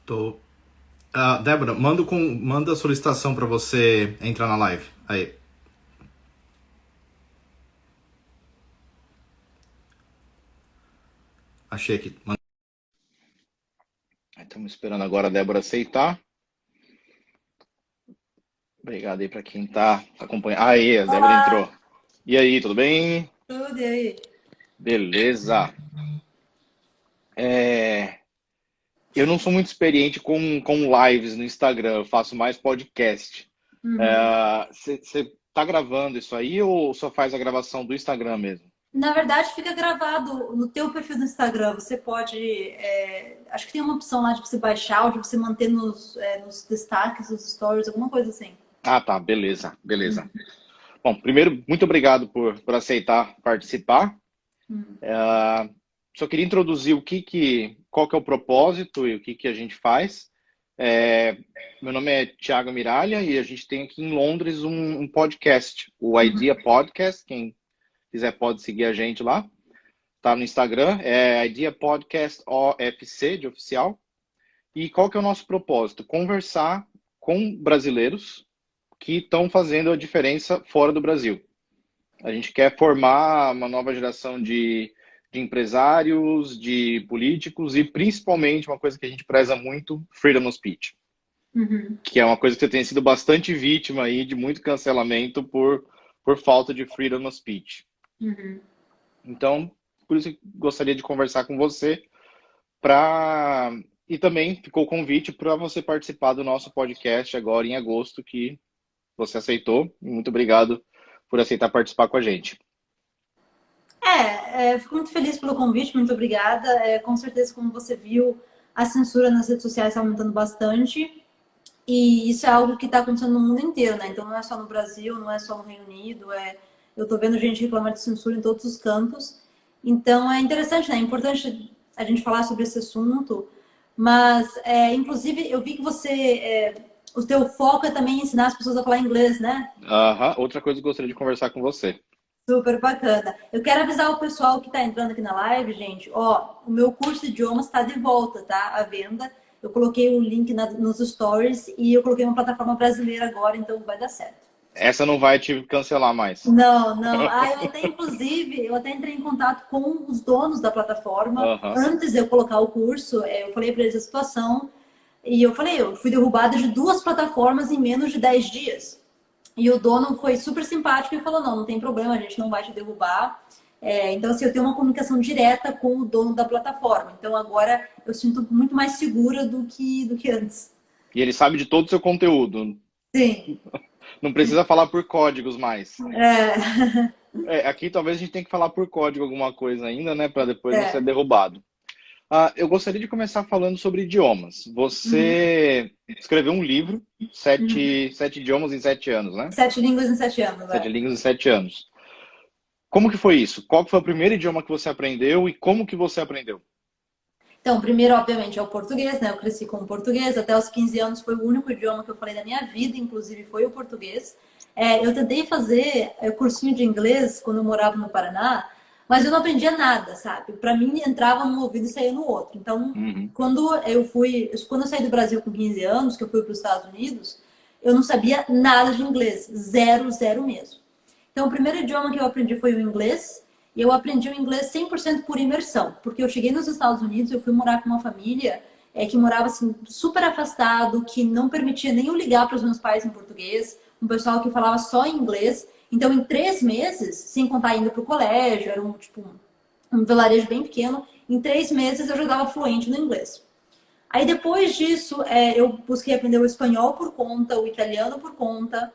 Tô. Débora, manda a solicitação para você entrar na live. Aí. Achei aqui. Estamos esperando agora a Débora aceitar. Obrigado aí para quem está acompanhando. Aí, a Débora Olá, entrou. E aí, tudo bem? tudo e aí? Beleza. Eu não sou muito experiente com lives no Instagram, eu faço mais podcast. Uhum. Você tá gravando isso aí ou só faz a gravação do Instagram mesmo? Na verdade, fica gravado no teu perfil do Instagram. Você pode, acho que tem uma opção lá de você baixar ou de você manter nos destaques, nos stories, alguma coisa assim. Ah, tá, beleza, beleza. Bom, primeiro, muito obrigado por aceitar participar. Uhum. Só queria introduzir qual que é o propósito e o que a gente faz. Meu nome é Thiago Miralha e a gente tem aqui em Londres um podcast, o Idea Podcast. Quem quiser pode seguir a gente lá. Tá no Instagram, é Idea Podcast OFC, de oficial. E qual que é o nosso propósito? Conversar com brasileiros que estão fazendo a diferença fora do Brasil. A gente quer formar uma nova geração de empresários, de políticos e principalmente uma coisa que a gente preza muito, freedom of speech, Uhum. que é uma coisa que você tem sido bastante vítima aí de muito cancelamento por falta de freedom of speech. Uhum. Então, por isso eu gostaria de conversar com você e também ficou o convite para você participar do nosso podcast agora em agosto, que você aceitou. Muito obrigado por aceitar participar com a gente. Fico muito feliz pelo convite, muito obrigada. Com certeza, como você viu, a censura nas redes sociais está aumentando bastante. E isso é algo que está acontecendo no mundo inteiro, né? Então não é só no Brasil, não é só no Reino Unido, eu tô vendo gente reclamar de censura em todos os campos. Então é interessante, né? É importante a gente falar sobre esse assunto, mas inclusive eu vi que o teu foco é também ensinar as pessoas a falar inglês, né? Outra coisa que eu gostaria de conversar com você. Super bacana. Eu quero avisar o pessoal que está entrando aqui na live, gente. Ó, o meu curso de idiomas está de volta, tá? À venda. Eu coloquei o link nos stories e eu coloquei uma plataforma brasileira agora, então vai dar certo. Essa não vai te cancelar mais. Não, não. Eu até entrei em contato com os donos da plataforma antes de eu colocar o curso. Eu falei para eles a situação e eu fui derrubada de 2 plataformas em menos de 10 dias. E o dono foi super simpático e falou, não tem problema, a gente não vai te derrubar. Então, assim, eu tenho uma comunicação direta com o dono da plataforma. Então, agora eu sinto muito mais segura do que antes. E ele sabe de todo o seu conteúdo. Sim. Não precisa falar por códigos mais. É. Aqui talvez a gente tenha que falar por código alguma coisa ainda, né? Para depois não ser derrubado. Eu gostaria de começar falando sobre idiomas. Você escreveu um livro, 7 idiomas em 7 anos, né? 7 línguas em 7 anos, 7 línguas em 7 anos. Como que foi isso? Qual que foi o primeiro idioma que você aprendeu e como que você aprendeu? Então, primeiro, obviamente, é o português, né? Eu cresci com o português. Até os 15 anos foi o único idioma que eu falei da minha vida, inclusive foi o português. Eu tentei fazer cursinho de inglês quando eu morava no Paraná, mas eu não aprendia nada, sabe? Para mim, entrava num ouvido e saía no outro. Então, quando eu saí do Brasil com 15 anos, que eu fui para os Estados Unidos, eu não sabia nada de inglês. Zero, zero mesmo. Então, o primeiro idioma que eu aprendi foi o inglês. E eu aprendi o inglês 100% por imersão. Porque eu cheguei nos Estados Unidos, eu fui morar com uma família que morava assim, super afastado, que não permitia nem eu ligar para os meus pais em português. Um pessoal que falava só em inglês. Então, em 3 meses, sem contar indo para o colégio, era um vilarejo bem pequeno, em 3 meses eu já estava fluente no inglês. Aí, depois disso, eu busquei aprender o espanhol por conta, o italiano por conta.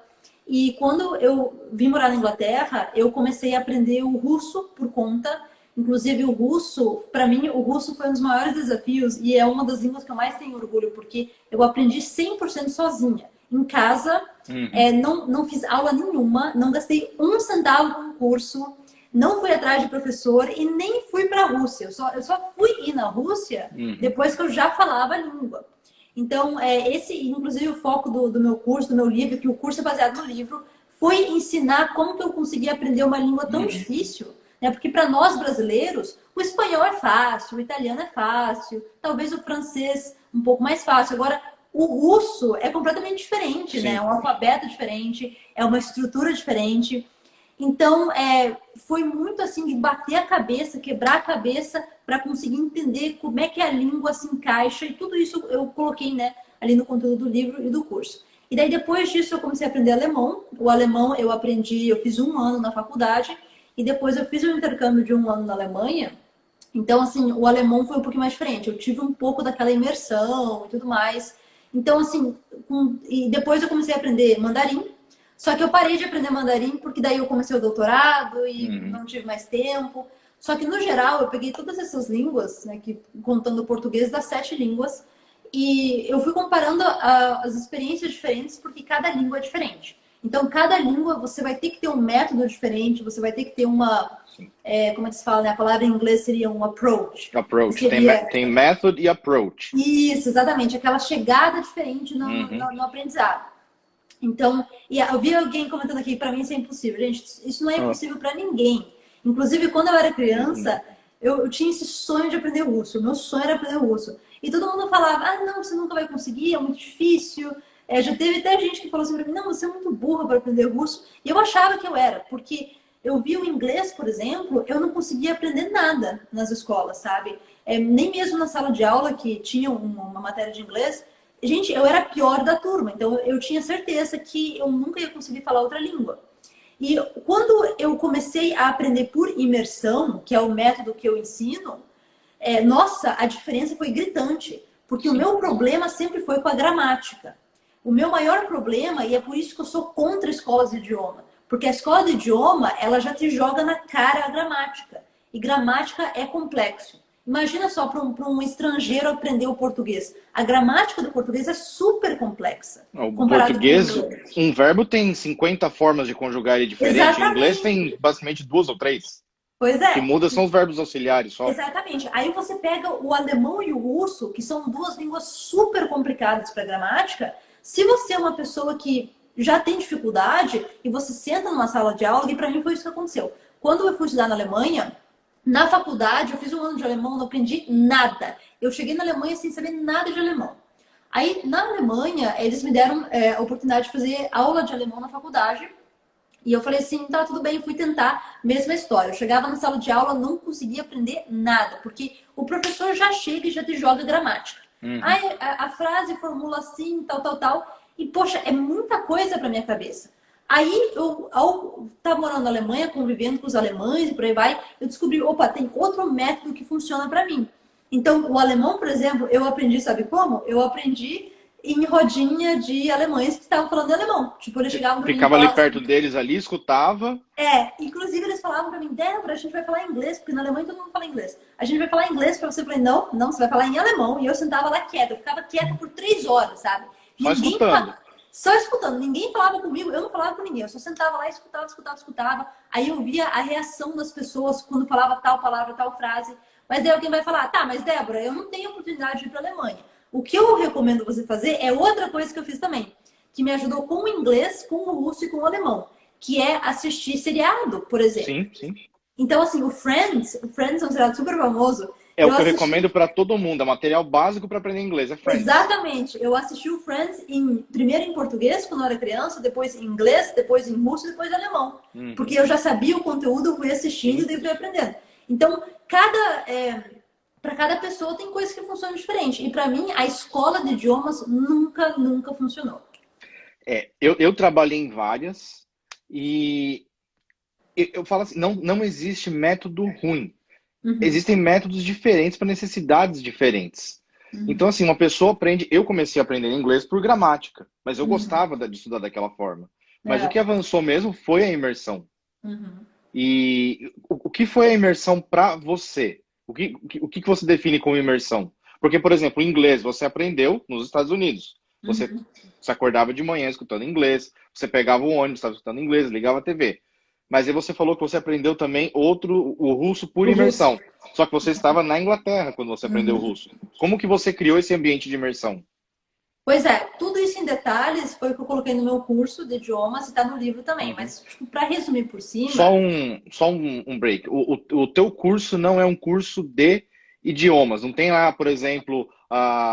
E quando eu vim morar na Inglaterra, eu comecei a aprender o russo por conta. Inclusive o russo, para mim, o russo foi um dos maiores desafios e é uma das línguas que eu mais tenho orgulho, porque eu aprendi 100% sozinha. Em casa, não fiz aula nenhuma, não gastei um centavo com o curso, não fui atrás de professor e nem fui para a Rússia. Eu só fui ir na Rússia depois que eu já falava a língua. Então, inclusive, o foco do meu curso, do meu livro, que o curso é baseado no livro, foi ensinar como que eu consegui aprender uma língua tão difícil. Né? Porque para nós brasileiros, o espanhol é fácil, o italiano é fácil, talvez o francês um pouco mais fácil. Agora, o russo é completamente diferente, né? É um alfabeto diferente, é uma estrutura diferente. Então, foi muito assim de bater a cabeça, quebrar a cabeça para conseguir entender como é que a língua se encaixa. E tudo isso eu coloquei, né, ali no conteúdo do livro e do curso. E daí, depois disso, eu comecei a aprender alemão. O alemão eu aprendi, eu fiz 1 ano na faculdade. E depois eu fiz um intercâmbio de 1 ano na Alemanha. Então, assim, o alemão foi um pouquinho mais diferente. Eu tive um pouco daquela imersão e tudo mais. Então, assim, e depois eu comecei a aprender mandarim. Só que eu parei de aprender mandarim porque daí eu comecei o doutorado e não tive mais tempo. Só que, no geral, eu peguei todas essas línguas, né, que, contando o português, das 7 línguas. E eu fui comparando as experiências diferentes porque cada língua é diferente. Então, cada língua você vai ter que ter um método diferente, você vai ter que ter uma... como é que se fala, né? A palavra em inglês seria um approach. Approach. Seria... Tem method e approach. Isso, exatamente. Aquela chegada diferente no aprendizado. Então, e eu vi alguém comentando aqui, para mim isso é impossível. Gente, isso não é impossível para ninguém. Inclusive, quando eu era criança, eu tinha esse sonho de aprender russo. O meu sonho era aprender russo. E todo mundo falava, ah, não, você nunca vai conseguir, é muito difícil. Já teve até gente que falou assim pra mim, não, você é muito burra para aprender russo. E eu achava que eu era, porque eu vi o inglês, por exemplo, eu não conseguia aprender nada nas escolas, sabe? Nem mesmo na sala de aula, que tinha uma matéria de inglês, gente, eu era a pior da turma. Então, eu tinha certeza que eu nunca ia conseguir falar outra língua. E quando eu comecei a aprender por imersão, que é o método que eu ensino, nossa, a diferença foi gritante. Porque o meu problema sempre foi com a gramática. O meu maior problema, e é por isso que eu sou contra escolas de idioma, porque a escola de idioma, ela já te joga na cara a gramática. E gramática é complexo. Imagina só para um estrangeiro aprender o português. A gramática do português é super complexa. O português, um verbo tem 50 formas de conjugar ele diferente. Exatamente. Em inglês tem basicamente 2 ou 3. Pois é. O que muda são os verbos auxiliares só. Exatamente. Aí você pega o alemão e o russo, que são 2 línguas super complicadas para gramática. Se você é uma pessoa que já tem dificuldade e você senta numa sala de aula, e para mim foi isso que aconteceu. Quando eu fui estudar na Alemanha, na faculdade, eu fiz 1 ano de alemão, não aprendi nada. Eu cheguei na Alemanha sem saber nada de alemão. Aí, na Alemanha, eles me deram a oportunidade de fazer aula de alemão na faculdade. E eu falei assim, tá, tudo bem, fui tentar, mesma história. Eu chegava na sala de aula, não conseguia aprender nada, porque o professor já chega e já te joga gramática. Aí a frase formula assim, tal. E, poxa, é muita coisa pra minha cabeça. Aí, ao estar morando na Alemanha, convivendo com os alemães e por aí vai, eu descobri, opa, tem outro método que funciona pra mim. Então, o alemão, por exemplo, eu aprendi, sabe como? Eu aprendi em rodinha de alemães que estavam falando alemão. Tipo, eles chegavam pra mim... Ficava ali perto deles, ali, escutava. Inclusive eles falavam pra mim, Débora, a gente vai falar inglês, porque na Alemanha todo mundo fala inglês. A gente vai falar inglês pra você. Eu falei, não, você vai falar em alemão. E eu sentava lá quieta, eu ficava quieta por 3 horas, sabe? Só escutando. Ninguém falava comigo, eu não falava com ninguém. Eu só sentava lá e escutava. Aí eu via a reação das pessoas quando falava tal palavra, tal frase. Mas daí alguém vai falar, tá, mas Débora, eu não tenho oportunidade de ir pra Alemanha. O que eu recomendo você fazer é outra coisa que eu fiz também, que me ajudou com o inglês, com o russo e com o alemão, que é assistir seriado, por exemplo. Sim. Então, assim, o Friends é um seriado super famoso. É o que eu recomendo para todo mundo, é material básico para aprender inglês, é Friends. Exatamente. Eu assisti o Friends primeiro em português, quando eu era criança, depois em inglês, depois em russo e depois em alemão. Porque eu já sabia o conteúdo, eu fui assistindo e daí fui aprendendo. Então, para cada pessoa tem coisas que funcionam diferente. E para mim, a escola de idiomas nunca funcionou. Eu trabalhei em várias e eu falo assim, não existe método ruim. Existem métodos diferentes para necessidades diferentes. Então, assim, uma pessoa aprende... Eu comecei a aprender inglês por gramática, mas eu gostava de estudar daquela forma. Mas o que avançou mesmo foi a imersão. E o que foi a imersão para você? O que você define como imersão? Porque, por exemplo, o inglês você aprendeu nos Estados Unidos. Você acordava de manhã escutando inglês, você pegava o ônibus, estava escutando inglês, ligava a TV. Mas aí você falou que você aprendeu também o russo por imersão. Só que você estava na Inglaterra quando você aprendeu o russo. Como que você criou esse ambiente de imersão? Pois é, tudo isso em detalhes foi o que eu coloquei no meu curso de idiomas e está no livro também. Mas, para resumir por cima... Só um break. O teu curso não é um curso de idiomas. Não tem lá, por exemplo,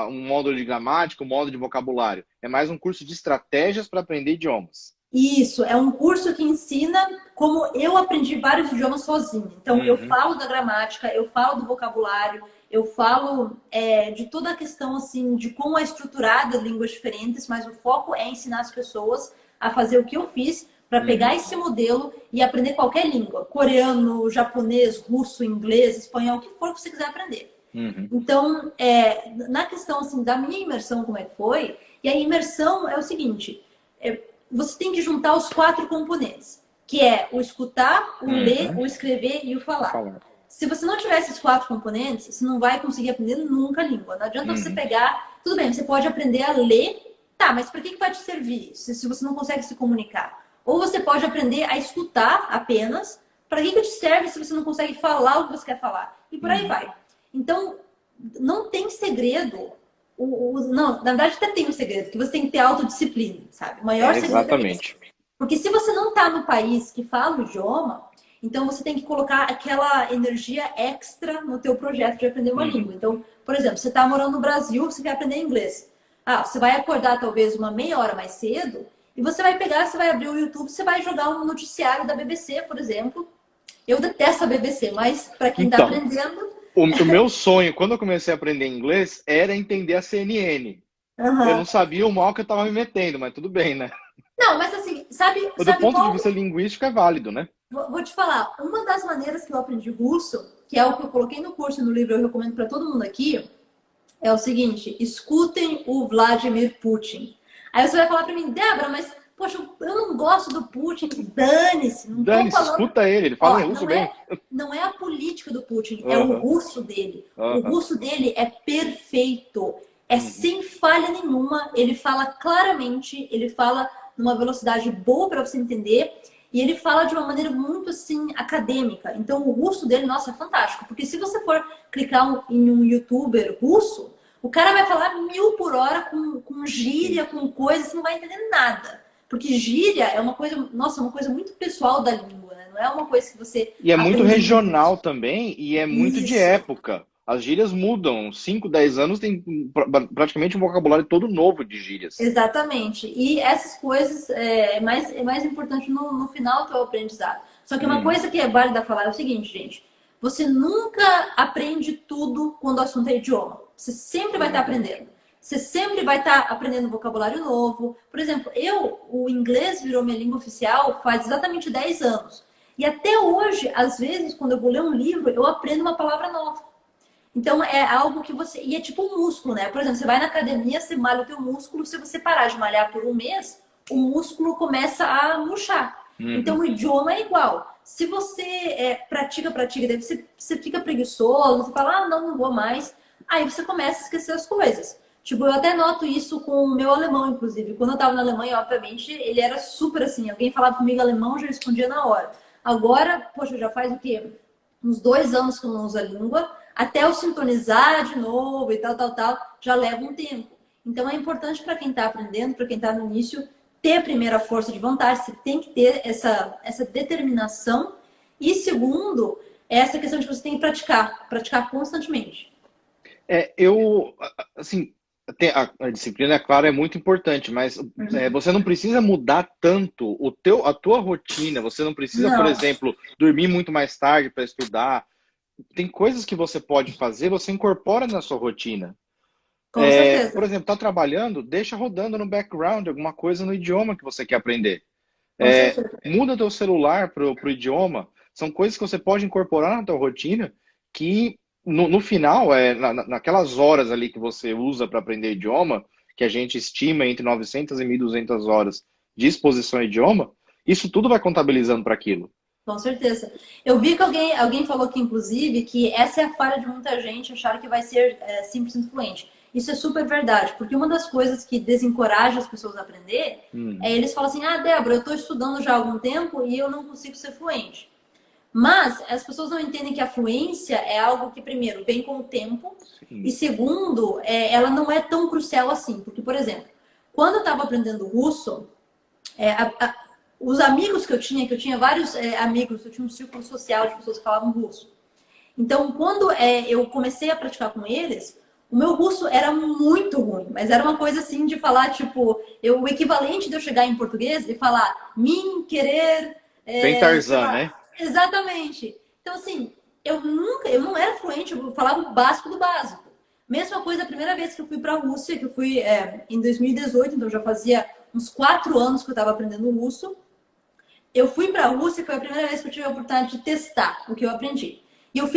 um módulo de gramática, um módulo de vocabulário. É mais um curso de estratégias para aprender idiomas. Isso, é um curso que ensina como eu aprendi vários idiomas sozinho. Então, eu falo da gramática, eu falo do vocabulário, eu falo de toda a questão, assim, de como é estruturada as línguas diferentes, mas o foco é ensinar as pessoas a fazer o que eu fiz para pegar esse modelo e aprender qualquer língua. Coreano, japonês, russo, inglês, espanhol, o que for que você quiser aprender. Então, na questão, assim, da minha imersão, como é que foi? E a imersão é o seguinte... você tem que juntar os 4 componentes, que é o escutar, o ler, o escrever e o falar. Se você não tiver esses 4 componentes, você não vai conseguir aprender nunca a língua. Não adianta você pegar... Tudo bem, você pode aprender a ler, tá, mas para que vai te servir se você não consegue se comunicar? Ou você pode aprender a escutar apenas, para que te serve se você não consegue falar o que você quer falar? E por aí vai. Então, não tem segredo... Não, na verdade até tem um segredo, que você tem que ter autodisciplina, sabe? O maior segredo exatamente. É esse. Porque se você não está no país que fala o idioma, então você tem que colocar aquela energia extra no teu projeto de aprender uma língua. Então, por exemplo, você está morando no Brasil, você quer aprender inglês. Você vai acordar talvez uma meia hora mais cedo e você vai pegar, você vai abrir o YouTube, você vai jogar um noticiário da BBC, por exemplo. Eu detesto a BBC, mas para quem está aprendendo... O meu sonho, quando eu comecei a aprender inglês, era entender a CNN. Eu não sabia o mal que eu estava me metendo, mas tudo bem, né? Não, mas assim, sabe do ponto de vista linguístico é válido, né? Vou te falar, uma das maneiras que eu aprendi russo, que é o que eu coloquei no curso e no livro, eu recomendo para todo mundo aqui, é o seguinte: escutem o Vladimir Putin. Aí você vai falar para mim, Débora, mas poxa, eu não gosto do Putin, dane-se. Dane-se, escuta ele fala russo bem. Não é a política do Putin, é o russo dele. O russo dele é perfeito, é sem falha nenhuma, ele fala claramente, ele fala numa velocidade boa para você entender, e ele fala de uma maneira muito, assim, acadêmica. Então, o russo dele, nossa, é fantástico. Porque se você for clicar em um youtuber russo, o cara vai falar 1000 por hora com gíria, com coisa, você não vai entender nada. Porque gíria é uma coisa, nossa, uma coisa muito pessoal da língua, né? Não é uma coisa que você... E é muito regional também, e é muito de época. As gírias mudam. 5, 10 anos tem praticamente um vocabulário todo novo de gírias. Exatamente. E essas coisas é mais importante no final do teu aprendizado. Só que uma coisa que é válida falar é o seguinte, gente. Você nunca aprende tudo quando o assunto é idioma. Você sempre vai estar aprendendo. Você sempre vai estar aprendendo vocabulário novo. Por exemplo, o inglês virou minha língua oficial faz exatamente 10 anos. E até hoje, às vezes, quando eu vou ler um livro, eu aprendo uma palavra nova. Então, é algo que você... E é tipo um músculo, né? Por exemplo, você vai na academia, você malha o teu músculo. Se você parar de malhar por um mês, o músculo começa a murchar. Então, o idioma é igual. Se você pratica, daí você fica preguiçoso, você fala, não vou mais. Aí você começa a esquecer as coisas. Tipo, eu até noto isso com o meu alemão, inclusive. Quando eu tava na Alemanha, obviamente, ele era super assim. Alguém falava comigo alemão, eu já respondia na hora. Agora, poxa, já faz o quê? Uns 2 anos que eu não uso a língua. Até eu sintonizar de novo e tal, já leva um tempo. Então é importante para quem está aprendendo, para quem está no início, ter a primeira força de vontade. Você tem que ter essa determinação. E segundo, essa questão de que você tem que praticar constantemente. Assim, a disciplina, é claro, é muito importante, mas você não precisa mudar tanto a tua rotina. Você não precisa, por exemplo, dormir muito mais tarde para estudar. Tem coisas que você pode fazer, você incorpora na sua rotina. Com certeza. Por exemplo, tá trabalhando, deixa rodando no background alguma coisa no idioma que você quer aprender. Muda teu celular pro idioma. São coisas que você pode incorporar na tua rotina que, no final, naquelas horas ali que você usa para aprender idioma, que a gente estima entre 900 e 1.200 horas de exposição ao idioma, isso tudo vai contabilizando para aquilo. Com certeza. Eu vi que alguém falou aqui, inclusive, que essa é a falha de muita gente achar que vai ser 100% fluente. Isso é super verdade, porque uma das coisas que desencoraja as pessoas a aprender é eles falam assim, Débora, eu estou estudando já há algum tempo e eu não consigo ser fluente. Mas as pessoas não entendem que a fluência é algo que, primeiro, vem com o tempo e, segundo, ela não é tão crucial assim. Porque, por exemplo, quando eu estava aprendendo russo, os amigos que eu tinha vários amigos, eu tinha um círculo social de pessoas que falavam russo. Então, quando eu comecei a praticar com eles, O meu russo era muito ruim, mas era uma coisa assim de falar, tipo, o equivalente de eu chegar em português e falar mim, querer, Bem sei Tarzan, lá, né? exatamente. Então, assim, eu não era fluente, eu falava o básico do básico. Mesma coisa, a primeira vez que eu fui para a Rússia, que eu fui em 2018, então já fazia uns 4 anos que eu estava aprendendo russo. Eu fui para a Rússia e foi a primeira vez que eu tive a oportunidade de testar o que eu aprendi. E eu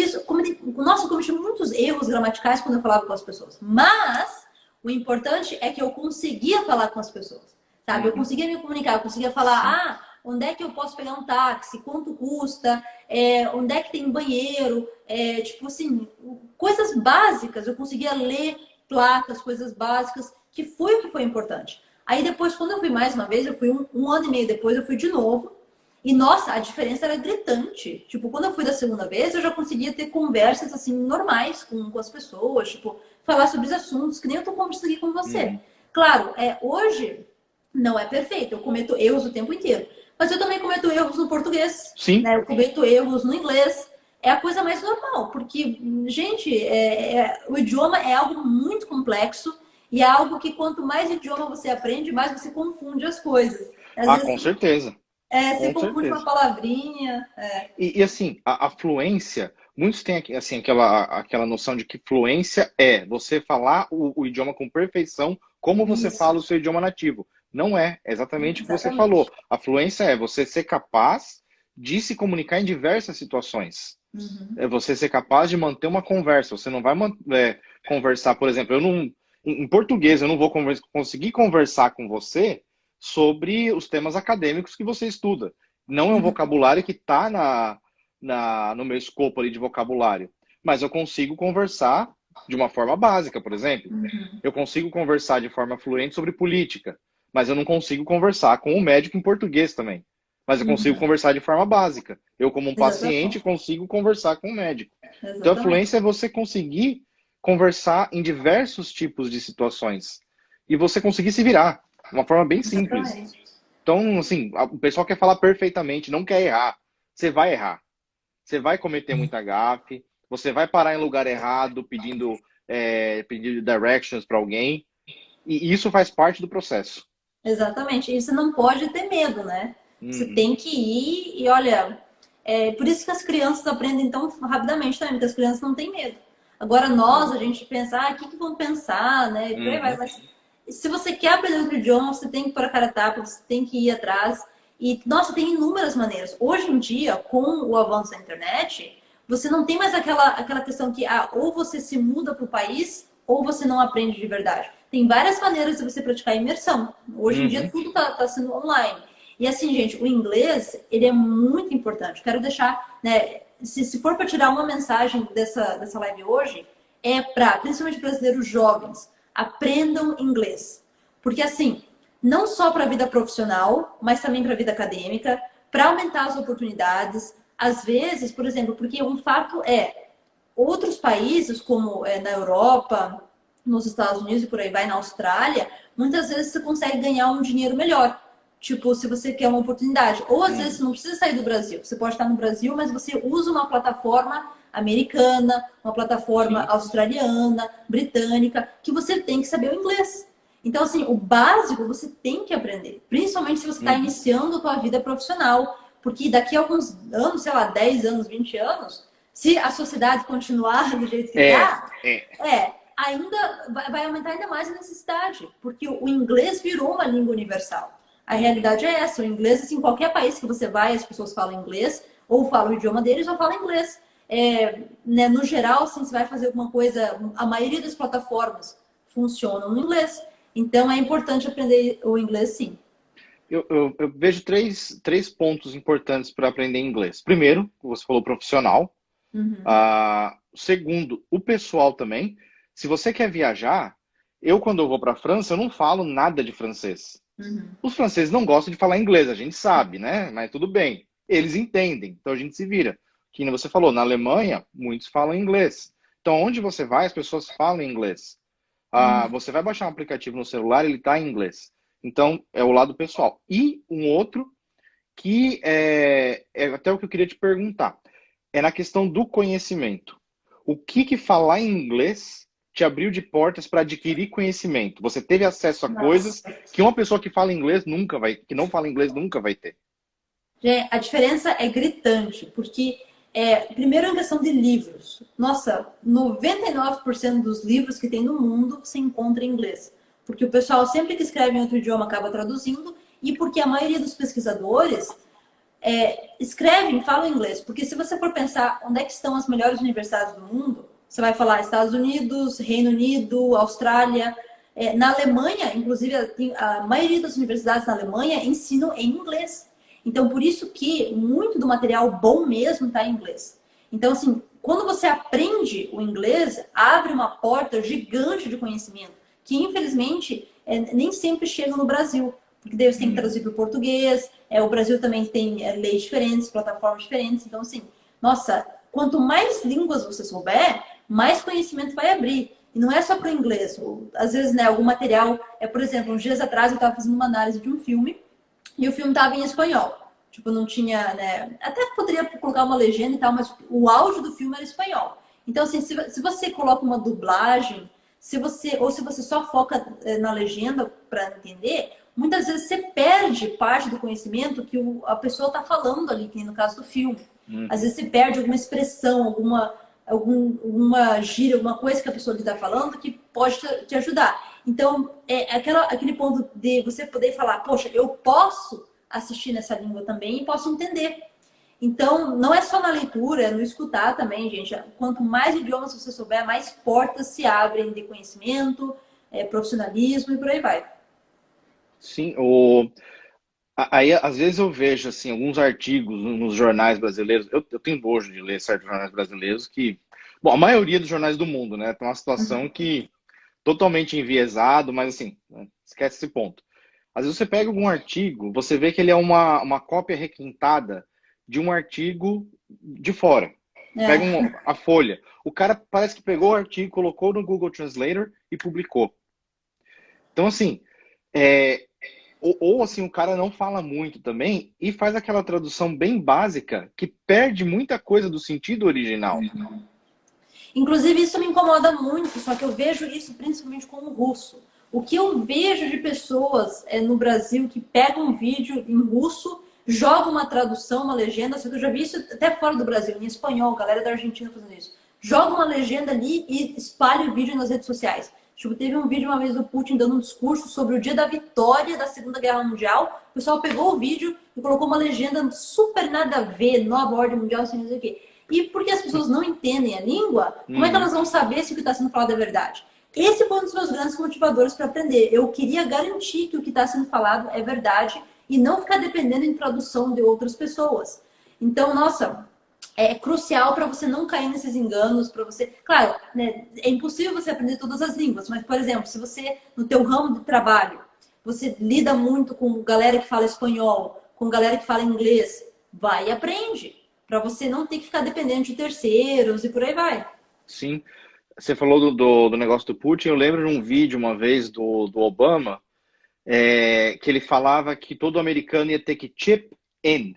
nossa, eu cometi muitos erros gramaticais quando eu falava com as pessoas. Mas o importante é que eu conseguia falar com as pessoas, sabe? Eu conseguia me comunicar, eu conseguia falar, onde é que eu posso pegar um táxi, quanto custa, onde é que tem banheiro, tipo assim, coisas básicas. Eu conseguia ler placas, coisas básicas, que foi o que foi importante. Aí depois, quando eu fui mais uma vez, eu fui um ano e meio depois, eu fui de novo. E, nossa, a diferença era gritante. Tipo, quando eu fui da segunda vez, eu já conseguia ter conversas, assim, normais com as pessoas. Tipo, falar sobre os assuntos, que nem eu tô conversando aqui com você. Claro, hoje não é perfeito. Eu cometo erros o tempo inteiro. Mas eu também cometo erros no português, Sim. né? Eu cometo erros no inglês. É a coisa mais normal. Porque, gente, o idioma é algo muito complexo. E é algo que quanto mais idioma você aprende, mais você confunde as coisas. Às Ah, com vezes certeza. você Com confunde uma certeza. palavrinha. E assim, a fluência, muitos têm assim, aquela noção de que fluência é você falar o idioma com perfeição, como você Isso, fala o seu idioma nativo. Não é exatamente o que você falou. exatamente. A fluência é você ser capaz de se comunicar em diversas situações. É você ser capaz de manter uma conversa. Você não vai conversar, por exemplo, em português, eu não vou conseguir conversar com você sobre os temas acadêmicos que você estuda. Não é um vocabulário que está no meu escopo ali de vocabulário. Mas eu consigo conversar de uma forma básica, por exemplo. Eu consigo conversar de forma fluente sobre política, mas eu não consigo conversar com um médico em português também. Mas eu consigo conversar de forma básica. Eu, como um paciente, Exatamente. consigo conversar com um médico. Então, a fluência Exatamente. é você conseguir conversar em diversos tipos de situações. E você conseguir se virar. De uma forma bem simples. Exatamente. Então, assim, o pessoal quer falar perfeitamente, não quer errar. Você vai errar. Você vai cometer muita gafe. Você vai parar em lugar errado pedindo directions para alguém. E isso faz parte do processo. Exatamente. E você não pode ter medo, né? Você Uhum. tem que ir e olha, por isso que as crianças aprendem tão rapidamente também, porque as crianças não têm medo. Agora nós, a gente pensa, o que vão pensar, né? E por aí vai. Uhum. Mas se você quer aprender outro idioma, você tem que pôr a cara a tapa, você tem que ir atrás. E, nossa, tem inúmeras maneiras. Hoje em dia, com o avanço da internet, você não tem mais aquela questão que ou você se muda para o país ou você não aprende de verdade. Tem várias maneiras de você praticar imersão. Hoje em dia, Uhum. tudo tá sendo online. E assim, gente, o inglês, ele é muito importante. Quero deixar, né, se for para tirar uma mensagem dessa live hoje, é para, principalmente brasileiros jovens, aprendam inglês. Porque assim, não só para a vida profissional, mas também para a vida acadêmica, para aumentar as oportunidades. Às vezes, por exemplo, porque um fato outros países, como na Europa, nos Estados Unidos e por aí vai, na Austrália, muitas vezes você consegue ganhar um dinheiro melhor. Tipo, se você quer uma oportunidade. Ou às vezes você não precisa sair do Brasil. Você pode estar no Brasil, mas você usa uma plataforma americana, uma plataforma Sim. australiana, britânica, que você tem que saber o inglês. Então, assim, o básico você tem que aprender. Principalmente se você está Uhum. iniciando a tua vida profissional. Porque daqui a alguns anos, sei lá, 10 anos, 20 anos, se a sociedade continuar do jeito que É, está, é. ainda vai aumentar ainda mais a necessidade. Porque o inglês virou uma língua universal. A realidade é essa. O inglês, assim, em qualquer país que você vai, as pessoas falam inglês, ou falam o idioma deles, ou falam inglês. Né, no geral, assim, você vai fazer alguma coisa, a maioria das plataformas funcionam no inglês. Então, é importante aprender o inglês, sim. Eu vejo três pontos importantes para aprender inglês. Primeiro, você falou profissional. Segundo, o pessoal também. Se você quer viajar, quando eu vou para a França, eu não falo nada de francês. Os franceses não gostam de falar inglês, a gente sabe, né? Mas tudo bem. Eles entendem, então a gente se vira. Que nem você falou, na Alemanha, muitos falam inglês. Então, onde você vai, as pessoas falam inglês. Você vai baixar um aplicativo no celular, ele está em inglês. Então, é o lado pessoal. E um outro que é até o que eu queria te perguntar. É na questão do conhecimento. O que falar em inglês te abriu de portas para adquirir conhecimento? Você teve acesso a coisas que uma pessoa que fala inglês nunca vai, que não fala inglês nunca vai ter. A diferença é gritante, porque, primeiro, a questão de livros. Nossa, 99% dos livros que tem no mundo se encontra em inglês. Porque o pessoal, sempre que escreve em outro idioma, acaba traduzindo, e porque a maioria dos pesquisadores escrevem, falam inglês. Porque se você for pensar onde é que estão as melhores universidades do mundo, você vai falar Estados Unidos, Reino Unido, Austrália. Na Alemanha, inclusive, a maioria das universidades na Alemanha ensinam em inglês. Então, por isso que muito do material bom mesmo está em inglês. Então, assim, quando você aprende o inglês, abre uma porta gigante de conhecimento, que infelizmente nem sempre chega no Brasil. Porque daí você tem que traduzir para o português, o Brasil também tem leis diferentes, plataformas diferentes. Então, assim, nossa, quanto mais línguas você souber, mais conhecimento vai abrir. E não é só para o inglês. Às vezes, né, algum material... por exemplo, uns dias atrás eu estava fazendo uma análise de um filme, e o filme estava em espanhol. Tipo, não tinha, né? Até poderia colocar uma legenda e tal, mas o áudio do filme era espanhol. Então, assim, se você coloca uma dublagem, ou se você só foca na legenda para entender, muitas vezes você perde parte do conhecimento que a pessoa está falando ali, que nem no caso do filme. Às vezes você perde alguma expressão, alguma gíria, alguma coisa que a pessoa está falando que pode te ajudar. Então, aquele ponto de você poder falar, poxa, eu posso assistir nessa língua também e posso entender. Então, não é só na leitura, é no escutar também, gente. Quanto mais idiomas você souber, mais portas se abrem de conhecimento, profissionalismo e por aí vai. Sim, aí às vezes eu vejo assim, alguns artigos nos jornais brasileiros, eu tenho nojo de ler certos jornais brasileiros que... Bom, a maioria dos jornais do mundo, né? Tem uma situação que... totalmente enviesado, mas assim, né, esquece esse ponto. Às vezes você pega algum artigo, você vê que ele é uma cópia requintada de um artigo de fora. Pega a Folha. O cara parece que pegou o artigo, colocou no Google Translator e publicou. Então, assim, ou assim, o cara não fala muito também e faz aquela tradução bem básica que perde muita coisa do sentido original. Inclusive, isso me incomoda muito, só que eu vejo isso principalmente com o russo. O que eu vejo de pessoas no Brasil que pegam um vídeo em russo, jogam uma tradução, uma legenda, só que eu já vi isso até fora do Brasil, em espanhol, galera da Argentina fazendo isso. Joga uma legenda ali e espalha o vídeo nas redes sociais. Tipo, teve um vídeo uma vez do Putin dando um discurso sobre o dia da vitória da Segunda Guerra Mundial. O pessoal pegou o vídeo e colocou uma legenda super nada a ver, nova ordem mundial, assim, não sei o quê. E porque as pessoas não entendem a língua, como é que elas vão saber se o que está sendo falado é verdade? Esse foi um dos meus grandes motivadores para aprender. Eu queria garantir que o que está sendo falado é verdade e não ficar dependendo em tradução de outras pessoas. Então, nossa, é crucial para você não cair nesses enganos, para você... Claro, né, é impossível você aprender todas as línguas, mas, por exemplo, se você, no teu ramo de trabalho, você lida muito com galera que fala espanhol, com galera que fala inglês, vai e aprende. Para você não ter que ficar dependendo de terceiros e por aí vai. Sim. Você falou do negócio do Putin. Eu lembro de um vídeo uma vez do Obama, que ele falava que todo americano ia ter que chip in,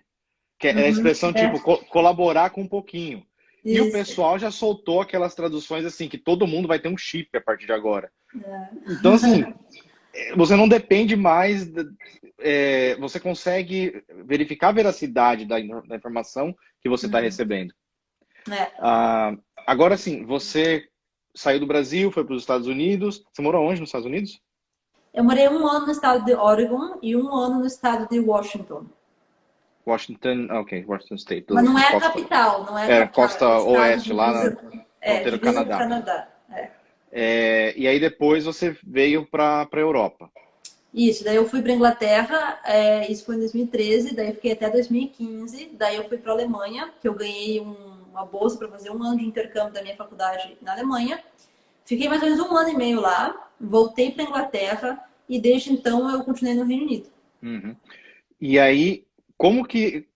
que é a expressão tipo colaborar com um pouquinho. Isso. E o pessoal já soltou aquelas traduções assim, que todo mundo vai ter um chip a partir de agora. Então, assim, você não depende mais... você consegue verificar a veracidade da informação que você está recebendo. Agora sim, você saiu do Brasil, foi para os Estados Unidos. Você morou onde nos Estados Unidos? Eu morei 1 ano no estado de Oregon e 1 ano no estado de Washington. Washington State. Mas não é a capital, não é a capital. Costa oeste, lá na fronteira do Canadá. E aí depois você veio para a Europa. Isso, daí eu fui para Inglaterra, isso foi em 2013, daí eu fiquei até 2015, daí eu fui para a Alemanha, que eu ganhei uma bolsa para fazer 1 ano de intercâmbio da minha faculdade na Alemanha. Fiquei mais ou menos 1 ano e meio lá, voltei para a Inglaterra e desde então eu continuei no Reino Unido. E aí, como que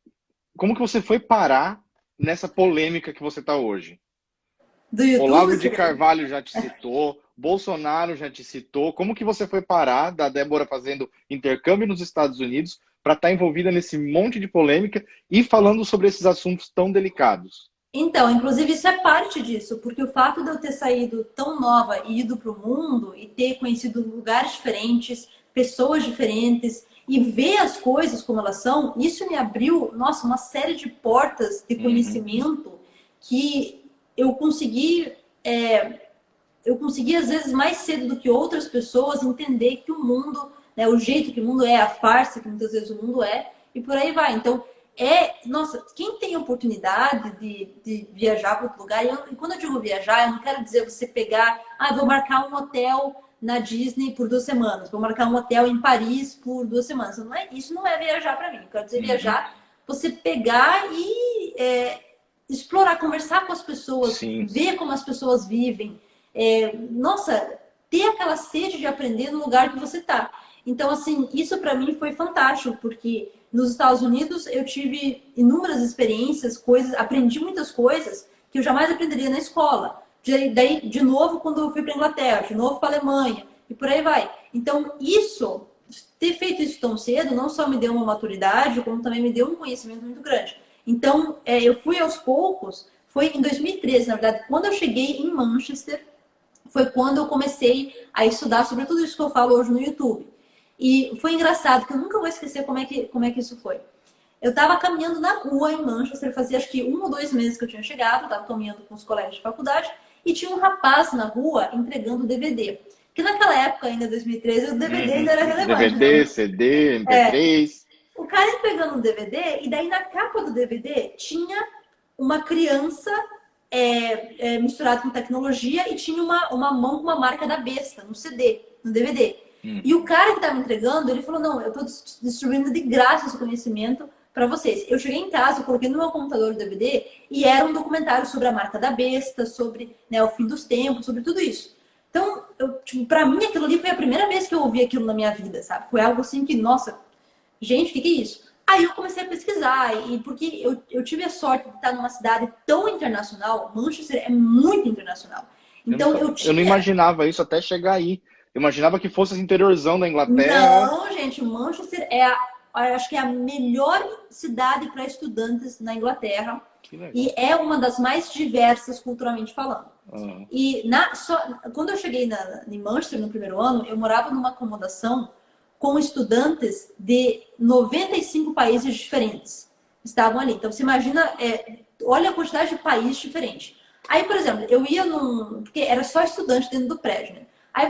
você foi parar nessa polêmica que você está hoje? Do YouTube, Olavo de Carvalho já te citou, Bolsonaro já te citou. Como que você foi parar da Débora fazendo intercâmbio nos Estados Unidos para estar envolvida nesse monte de polêmica e falando sobre esses assuntos tão delicados? Então, inclusive, isso é parte disso, porque o fato de eu ter saído tão nova e ido para o mundo e ter conhecido lugares diferentes, pessoas diferentes e ver as coisas como elas são, isso me abriu, nossa, uma série de portas de conhecimento que eu consegui, às vezes, mais cedo do que outras pessoas, entender que o mundo, né, o jeito que o mundo é, a farsa que muitas vezes o mundo é, e por aí vai. Então, nossa, quem tem oportunidade de viajar para outro lugar, e quando eu digo viajar, eu não quero dizer você pegar, vou marcar um hotel na Disney por 2 semanas, vou marcar um hotel em Paris por 2 semanas. Isso não é viajar para mim. Eu quero dizer viajar, você pegar e explorar, conversar com as pessoas, Sim. ver como as pessoas vivem. Nossa, ter aquela sede de aprender no lugar que você está. Então, assim, isso para mim foi fantástico, porque nos Estados Unidos eu tive inúmeras experiências, aprendi muitas coisas que eu jamais aprenderia na escola. Daí, de novo, quando eu fui para a Inglaterra, de novo para a Alemanha, e por aí vai. Então, ter feito isso tão cedo, não só me deu uma maturidade, como também me deu um conhecimento muito grande. Então, eu fui aos poucos, foi em 2013, na verdade, quando eu cheguei em Manchester, foi quando eu comecei a estudar sobre tudo isso que eu falo hoje no YouTube. E foi engraçado, que eu nunca vou esquecer como é que isso foi. Eu estava caminhando na rua em Manchester, fazia acho que 1 ou 2 meses que eu tinha chegado, estava caminhando com os colegas de faculdade, e tinha um rapaz na rua entregando DVD. Que naquela época, ainda 2013, o DVD ainda era relevante. DVD, né? CD, MP3. O cara entregando um DVD, e daí na capa do DVD tinha uma criança misturada com tecnologia e tinha uma mão com uma marca da besta no CD, no DVD. E o cara que estava entregando, ele falou, não, eu estou distribuindo de graça esse conhecimento para vocês. Eu cheguei em casa, eu coloquei no meu computador o DVD e era um documentário sobre a marca da besta, sobre, né, o fim dos tempos, sobre tudo isso. Então, para mim, aquilo ali foi a primeira vez que eu ouvi aquilo na minha vida, sabe? Foi algo assim que, nossa, gente, o que é isso? Aí eu comecei a pesquisar, e porque eu tive a sorte de estar numa cidade tão internacional, Manchester é muito internacional. Então eu não imaginava isso até chegar aí. Eu imaginava que fosse interiorzão da Inglaterra. Não, gente, Manchester acho que é a melhor cidade para estudantes na Inglaterra. E é uma das mais diversas culturalmente falando. E quando eu cheguei em Manchester no primeiro ano, eu morava numa acomodação com estudantes de 95 países diferentes. Estavam ali. Então, você imagina, olha a quantidade de países diferentes. Aí, por exemplo, eu ia porque era só estudante dentro do prédio, né? Aí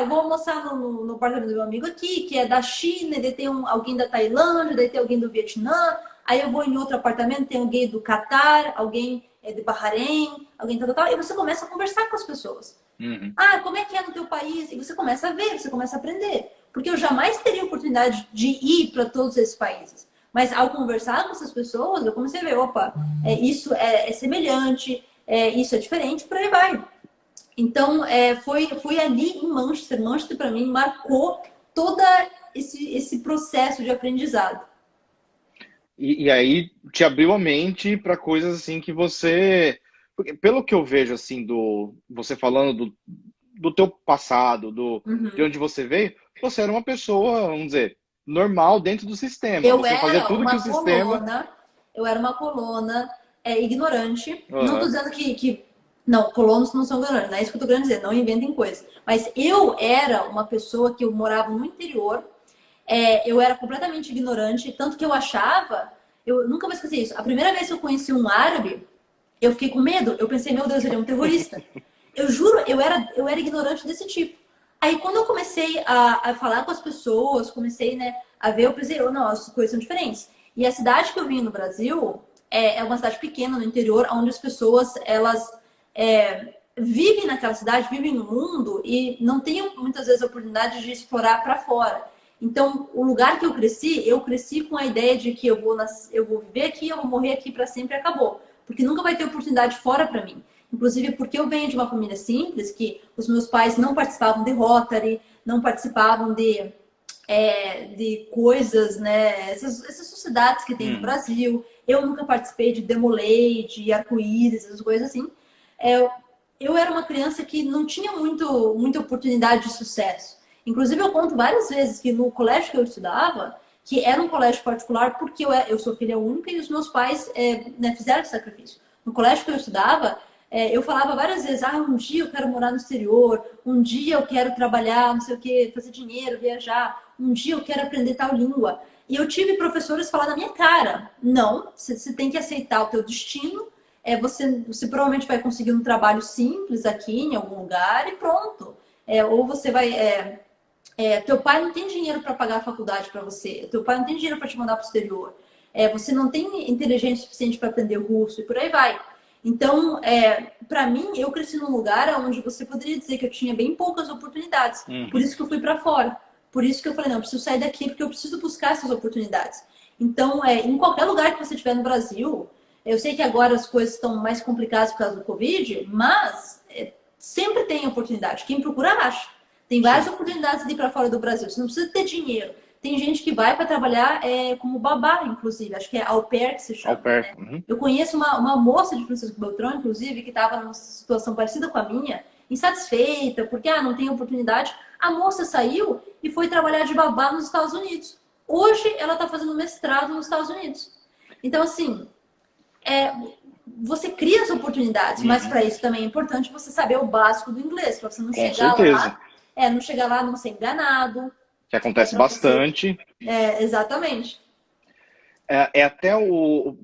eu vou almoçar no apartamento do meu amigo aqui, que é da China, daí tem alguém da Tailândia, daí tem alguém do Vietnã. Aí eu vou em outro apartamento, tem alguém do Catar, alguém de Bahrein, alguém tal. E você começa a conversar com as pessoas. Como é que é no teu país? E você começa a ver, você começa a aprender. Porque eu jamais teria oportunidade de ir para todos esses países. Mas ao conversar com essas pessoas, eu comecei a ver, opa, isso é semelhante, isso é diferente, por aí vai. Então, foi ali em Manchester. Manchester, para mim, marcou todo esse processo de aprendizado. E aí te abriu a mente para coisas assim que você... Porque, pelo que eu vejo, assim, você falando do teu passado, de onde você veio, você era uma pessoa, vamos dizer, normal dentro do sistema. Você fazia tudo que o sistema... Eu era uma colona ignorante. Não estou dizendo que não, colonos não são ignorantes, não é isso que eu tô querendo dizer, não inventem coisas. Mas eu era uma pessoa que eu morava no interior, eu era completamente ignorante, tanto que eu achava, eu nunca vou esquecer isso, a primeira vez que eu conheci um árabe, eu fiquei com medo, eu pensei, meu Deus, ele é um terrorista. Eu juro, eu era ignorante desse tipo. Aí quando eu comecei a falar com as pessoas, comecei, né, a ver, eu pensei, não, as coisas são diferentes. E a cidade que eu vim no Brasil é uma cidade pequena no interior, onde as pessoas, elas... vivem naquela cidade, vivem no mundo e não têm muitas vezes a oportunidade de explorar para fora. Então, o lugar que eu cresci com a ideia de que eu vou viver aqui, eu vou morrer aqui para sempre e acabou. Porque nunca vai ter oportunidade fora para mim. Inclusive porque eu venho de uma família simples, que os meus pais não participavam de Rotary, não participavam de coisas, né? Essas sociedades que tem no Brasil. Eu nunca participei de Demolay, de arco-íris, essas coisas assim. Eu era uma criança que não tinha muita oportunidade de sucesso. Inclusive, eu conto várias vezes que no colégio que eu estudava, que era um colégio particular, porque eu sou filha única e os meus pais né, fizeram esse sacrifício. no colégio que eu estudava, eu falava várias vezes, um dia eu quero morar no exterior, um dia eu quero trabalhar, não sei o quê, fazer dinheiro, viajar, um dia eu quero aprender tal língua. E eu tive professores falar na minha cara, não, você tem que aceitar o teu destino, você provavelmente vai conseguir um trabalho simples aqui em algum lugar e pronto. Ou você vai... teu pai não tem dinheiro para pagar a faculdade para você, teu pai não tem dinheiro para te mandar para o exterior, você não tem inteligência suficiente para aprender russo e por aí vai. Então, para mim, eu cresci num lugar onde você poderia dizer que eu tinha bem poucas oportunidades. Por isso que eu fui para fora. Por isso que eu falei, não, eu preciso sair daqui porque eu preciso buscar essas oportunidades. Então, em qualquer lugar que você estiver no Brasil, eu sei que agora as coisas estão mais complicadas por causa do Covid, mas sempre tem oportunidade. Quem procura, acha. Tem várias oportunidades de ir para fora do Brasil. Você não precisa ter dinheiro. Tem gente que vai para trabalhar como babá, inclusive. Acho que é au pair que se chama. Au pair. Né? Uhum. Eu conheço uma moça de Francisco Beltrão, inclusive, que estava numa situação parecida com a minha, insatisfeita, porque não tem oportunidade. A moça saiu e foi trabalhar de babá nos Estados Unidos. Hoje, ela está fazendo mestrado nos Estados Unidos. Então, assim, você cria as oportunidades, mas para isso também é importante você saber o básico do inglês, para você não chegar lá... não chegar lá não ser enganado. Que acontece bastante. Exatamente. Até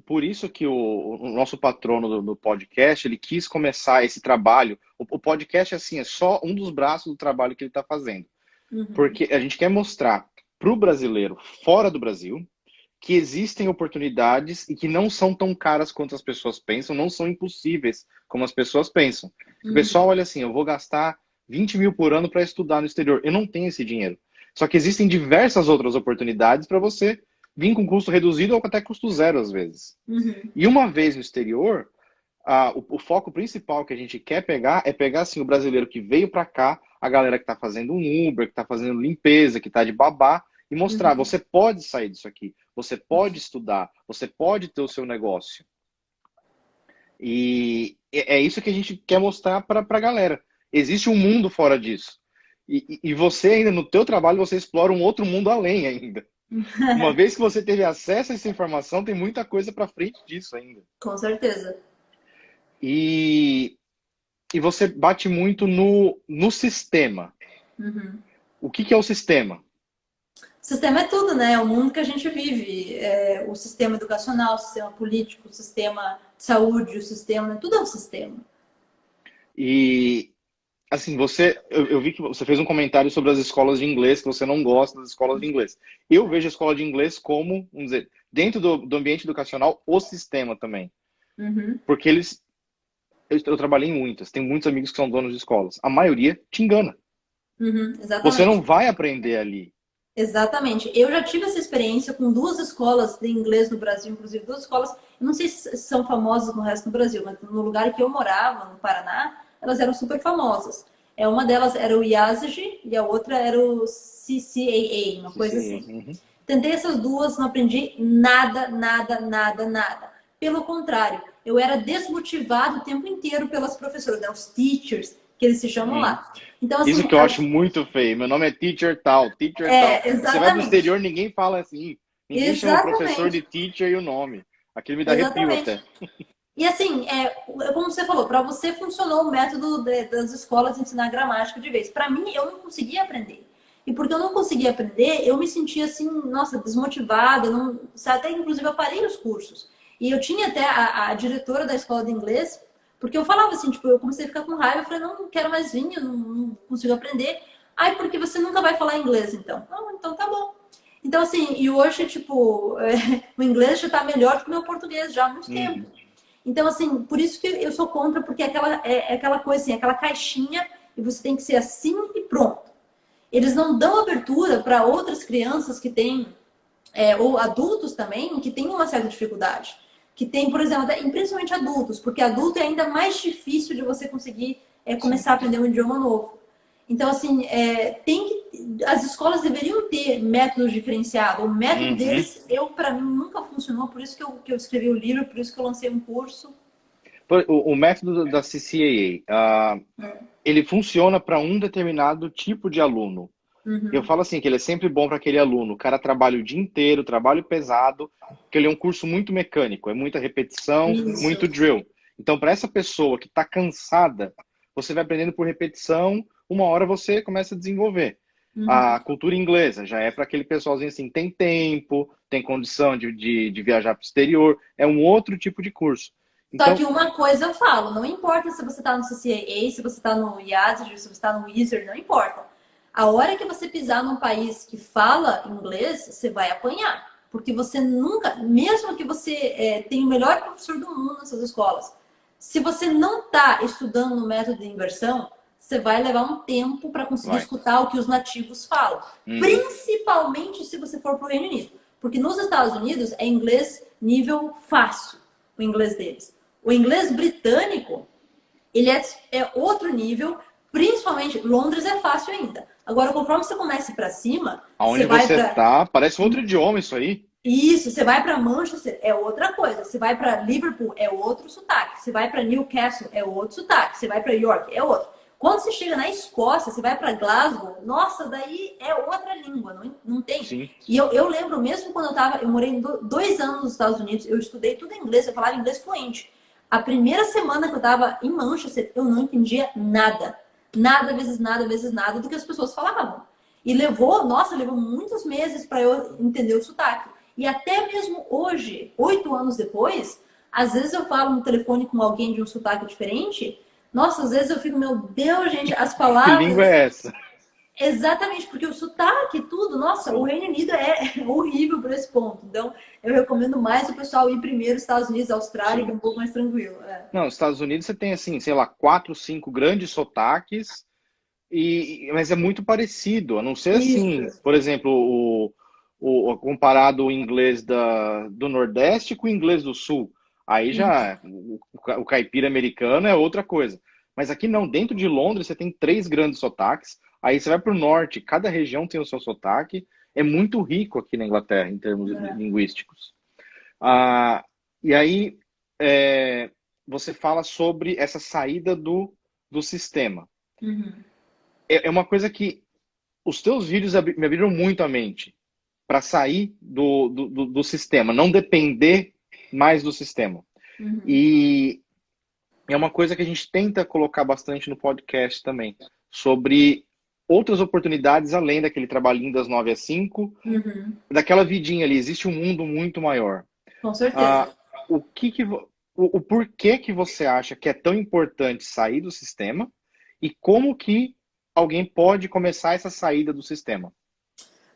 por isso que o nosso patrono do podcast, ele quis começar esse trabalho. O podcast, assim, é só um dos braços do trabalho que ele está fazendo. Uhum. Porque a gente quer mostrar para o brasileiro fora do Brasil que existem oportunidades e que não são tão caras quanto as pessoas pensam, não são impossíveis como as pessoas pensam. Uhum. O pessoal olha assim, eu vou gastar 20 mil por ano para estudar no exterior. Eu não tenho esse dinheiro. Só que existem diversas outras oportunidades para você vir com custo reduzido ou até custo zero, às vezes. Uhum. E uma vez no exterior, o foco principal que a gente quer pegar é pegar assim, o brasileiro que veio para cá, a galera que está fazendo um Uber, que está fazendo limpeza, que está de babá, e mostrar, você pode sair disso aqui, você pode estudar, você pode ter o seu negócio. E é isso que a gente quer mostrar para a galera. Existe um mundo fora disso. E você ainda, no teu trabalho, você explora um outro mundo além ainda. Uma vez que você teve acesso a essa informação, tem muita coisa para frente disso ainda. Com certeza. E você bate muito no sistema. Uhum. O que é o sistema? O sistema é tudo, né? É o mundo que a gente vive. O sistema educacional, o sistema político, o sistema de saúde, o sistema... Tudo é um sistema. E... Assim, eu vi que você fez um comentário sobre as escolas de inglês, que você não gosta das escolas de inglês. Eu vejo a escola de inglês como, vamos dizer, dentro do ambiente educacional, o sistema também. Uhum. Porque eu trabalhei em muitas, tenho muitos amigos que são donos de escolas. A maioria te engana. Uhum, exatamente. Você não vai aprender ali. Exatamente. Eu já tive essa experiência com 2 escolas de inglês no Brasil, inclusive 2 escolas, eu não sei se são famosas no resto do Brasil, mas no lugar que eu morava, no Paraná, elas eram super famosas. Uma delas era o IASG e a outra era o CCAA, uma coisa assim. Uhum. Tentei essas 2, não aprendi nada. Pelo contrário, eu era desmotivado o tempo inteiro pelas professoras, os teachers, que eles se chamam lá. Então, assim, isso que eu acho muito feio. Meu nome é teacher tal, teacher tal. Exatamente. Você vai pro exterior, ninguém fala assim. Ninguém chama o professor de teacher e o nome. Aquilo me dá arrepio até. E assim, como você falou, para você funcionou o método das escolas de ensinar gramática de vez. Para mim, eu não conseguia aprender. E porque eu não conseguia aprender, eu me sentia assim, nossa, desmotivada. Até inclusive eu parei os cursos. E eu tinha até a diretora da escola de inglês, porque eu falava assim, tipo, eu comecei a ficar com raiva, eu falei, não quero mais vir, eu não consigo aprender. Porque você nunca vai falar inglês, então. Não, então tá bom. Então assim, e hoje, tipo, o inglês já tá melhor do que o meu português já há muito tempo. Então, assim, por isso que eu sou contra, porque é aquela coisa assim, aquela caixinha, e você tem que ser assim e pronto. Eles não dão abertura para outras crianças que têm, ou adultos também, que têm uma certa dificuldade. Que tem, por exemplo, principalmente adultos, porque adulto é ainda mais difícil de você conseguir começar a aprender um idioma novo. Então, assim, as escolas deveriam ter métodos diferenciados. O método deles, para mim, nunca funcionou. Por isso que eu escrevi o livro, por isso que eu lancei um curso. O método da CCAA, ele funciona para um determinado tipo de aluno. Uhum. Eu falo assim, que ele é sempre bom para aquele aluno. O cara trabalha o dia inteiro, trabalho pesado, porque ele é um curso muito mecânico. É muita repetição, muito drill. Então, para essa pessoa que está cansada, você vai aprendendo por repetição, uma hora você começa a desenvolver. A cultura inglesa já é para aquele pessoalzinho assim, tem tempo, tem condição de viajar para o exterior, é um outro tipo de curso. Só Então, que uma coisa eu falo, não importa se você está no CCAA, se você está no IASG, se você está no Wizard, não importa. A hora que você pisar num país que fala inglês, você vai apanhar. Porque você nunca, mesmo que você tenha o melhor professor do mundo nessas escolas, se você não está estudando no método de imersão, você vai levar um tempo para conseguir escutar o que os nativos falam. Principalmente se você for para o Reino Unido. Porque nos Estados Unidos é inglês nível fácil, o inglês deles. O inglês britânico, ele é outro nível, principalmente Londres é fácil ainda. Agora, conforme você começa para cima, aonde você tá, parece outro idioma isso aí. Isso, você vai para Manchester, é outra coisa. Você vai para Liverpool, é outro sotaque. Você vai para Newcastle, é outro sotaque. Você vai para York, é outro. Quando você chega na Escócia, você vai para Glasgow, nossa, daí é outra língua, não tem. Sim. E eu lembro mesmo quando eu morei 2 anos nos Estados Unidos, eu estudei tudo em inglês, eu falava inglês fluente. A primeira semana que eu estava em Manchester, eu não entendia nada. Nada, vezes nada do que as pessoas falavam. E levou muitos meses para eu entender o sotaque. E até mesmo hoje, 8 anos depois, às vezes eu falo no telefone com alguém de um sotaque diferente. Nossa, às vezes eu fico, meu Deus, gente, as palavras... Que língua é essa? Exatamente, porque o sotaque, tudo, nossa, o Reino Unido é horrível por esse ponto. Então, eu recomendo mais o pessoal ir primeiro nos Estados Unidos, Austrália, que é um pouco mais tranquilo. Não, nos Estados Unidos você tem, assim, sei lá, 4, 5 grandes sotaques, mas é muito parecido, a não ser assim, por exemplo, comparado o inglês do Nordeste com o inglês do Sul. Aí já o caipira americano é outra coisa. Mas aqui não, dentro de Londres você tem 3 grandes sotaques. Aí você vai para o norte, cada região tem o seu sotaque. É muito rico aqui na Inglaterra em termos linguísticos. E aí você fala sobre essa saída do sistema. É uma coisa que os teus vídeos me abriram muito a mente para sair do sistema, não depender mais do sistema. E é uma coisa que a gente tenta colocar bastante no podcast também, sobre outras oportunidades além daquele trabalhinho das 9 às 5, daquela vidinha ali, existe um mundo muito maior. Com certeza. O porquê que você acha que é tão importante sair do sistema e como que alguém pode começar essa saída do sistema?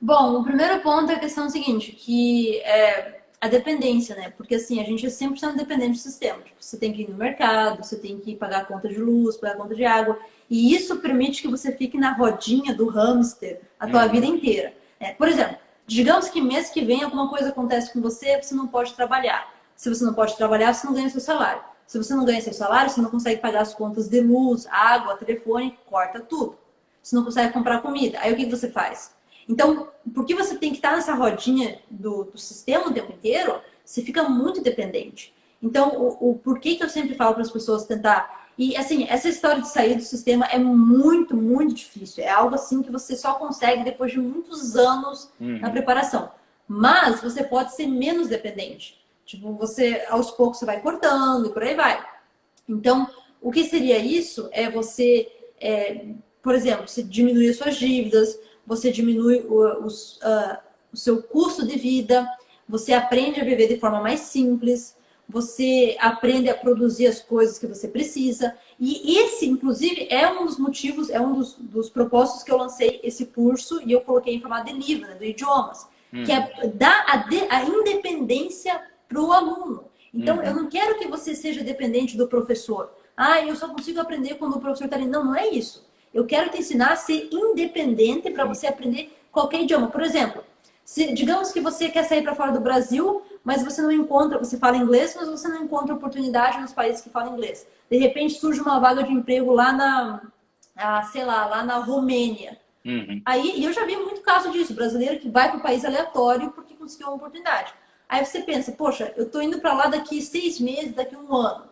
Bom, o primeiro ponto é a questão seguinte, que é a dependência, né? Porque assim, a gente é 100% dependente do sistema. Tipo, você tem que ir no mercado, você tem que pagar a conta de luz, pagar a conta de água. E isso permite que você fique na rodinha do hamster a tua vida inteira. Por exemplo, digamos que mês que vem alguma coisa acontece com você, você não pode trabalhar. Se você não pode trabalhar, você não ganha seu salário. Se você não ganha seu salário, você não consegue pagar as contas de luz, água, telefone, corta tudo. Você não consegue comprar comida. Aí o que você faz? Então, porque você tem que estar nessa rodinha do sistema o tempo inteiro, você fica muito dependente. Então, o porquê que eu sempre falo para as pessoas tentar... E, assim, essa história de sair do sistema é muito, muito difícil. É algo, assim, que você só consegue depois de muitos anos na preparação. Mas você pode ser menos dependente. Tipo, você, aos poucos, você vai cortando e por aí vai. Então, o que seria isso? É você, por exemplo, você diminuir as suas dívidas, você diminui o seu custo de vida, você aprende a viver de forma mais simples, você aprende a produzir as coisas que você precisa. E esse, inclusive, é um dos motivos, é um dos propósitos que eu lancei esse curso e eu coloquei em formato de livro, né, do idiomas, que é dar a independência para o aluno. Então, eu não quero que você seja dependente do professor. Eu só consigo aprender quando o professor está ali. Não, não é isso. Eu quero te ensinar a ser independente para você aprender qualquer idioma. Por exemplo, digamos que você quer sair para fora do Brasil, mas você não encontra, você fala inglês, mas você não encontra oportunidade nos países que falam inglês. De repente surge uma vaga de emprego lá lá na Romênia. Aí, e eu já vi muito caso disso, brasileiro que vai para o país aleatório porque conseguiu uma oportunidade. Aí você pensa, poxa, eu estou indo para lá daqui 6 meses, daqui 1 ano.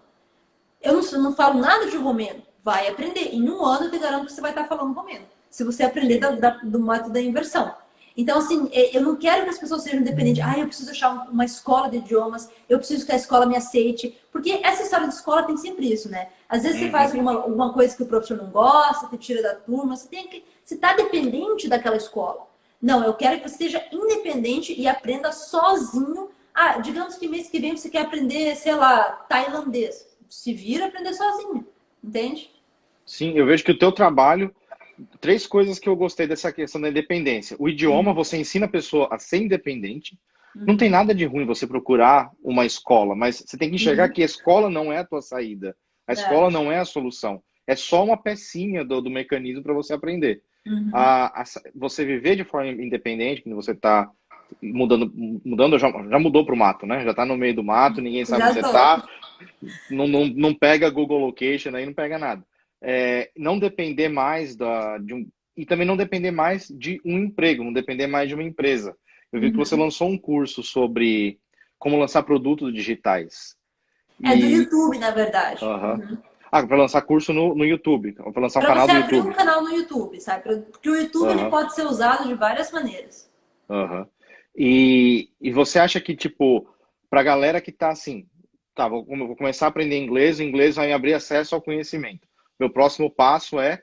Eu não falo nada de romeno. Vai aprender. Em 1 ano eu te garanto que você vai estar falando romeno. Se você aprender do método da inversão. Então, assim, eu não quero que as pessoas sejam dependentes. Ah, eu preciso achar uma escola de idiomas, eu preciso que a escola me aceite. Porque essa história de escola tem sempre isso, né? Às vezes você faz alguma coisa que o professor não gosta, te tira da turma, você está dependente daquela escola. Não, eu quero que você seja independente e aprenda sozinho. Ah, digamos que mês que vem você quer aprender, sei lá, tailandês. Se vira aprender sozinho, entende? Sim, eu vejo que o teu trabalho, três coisas que eu gostei dessa questão da independência. O idioma, você ensina a pessoa a ser independente. Não tem nada de ruim você procurar uma escola, mas você tem que enxergar que a escola não é a tua saída. A escola não é a solução. É só uma pecinha do mecanismo para você aprender. Você viver de forma independente, quando você está mudando já mudou para o mato, né? Já está no meio do mato, ninguém sabe onde você está. Não pega Google Location, aí não pega nada. Não depender mais e também não depender mais de um emprego, não depender mais de uma empresa. Eu vi que você lançou um curso sobre como lançar produtos digitais. É do YouTube, na verdade. Para lançar curso no YouTube, para lançar um canal do YouTube. Para você abrir um canal no YouTube, sabe? Porque o YouTube ele pode ser usado de várias maneiras. E você acha que, tipo, pra galera que tá assim, tá, vou começar a aprender inglês, o inglês vai me abrir acesso ao conhecimento. Meu próximo passo é